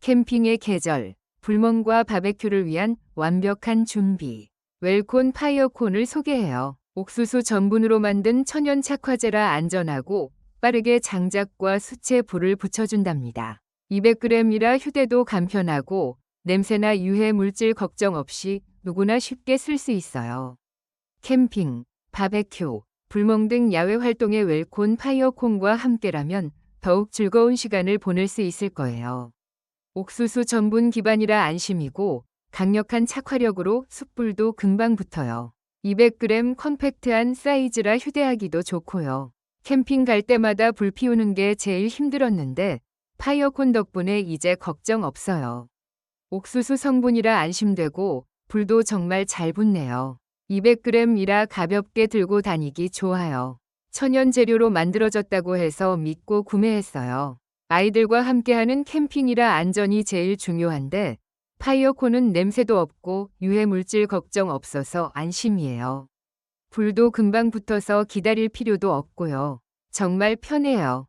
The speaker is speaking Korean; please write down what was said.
캠핑의 계절, 불멍과 바베큐를 위한 완벽한 준비. 웰콘 파이어콘을 소개해요. 옥수수 전분으로 만든 천연 착화제라 안전하고 빠르게 장작과 숯에 불을 붙여준답니다. 200g이라 휴대도 간편하고 냄새나 유해 물질 걱정 없이 누구나 쉽게 쓸 수 있어요. 캠핑, 바베큐, 불멍 등 야외 활동의 웰콘 파이어콘과 함께라면 더욱 즐거운 시간을 보낼 수 있을 거예요. 옥수수 전분 기반이라 안심이고 강력한 착화력으로 숯불도 금방 붙어요. 200g 컴팩트한 사이즈라 휴대하기도 좋고요. 캠핑 갈 때마다 불 피우는 게 제일 힘들었는데 파이어콘 덕분에 이제 걱정 없어요. 옥수수 성분이라 안심되고 불도 정말 잘 붙네요. 200g이라 가볍게 들고 다니기 좋아요. 천연 재료로 만들어졌다고 해서 믿고 구매했어요. 아이들과 함께하는 캠핑이라 안전이 제일 중요한데 파이어콘은 냄새도 없고 유해 물질 걱정 없어서 안심이에요. 불도 금방 붙어서 기다릴 필요도 없고요. 정말 편해요.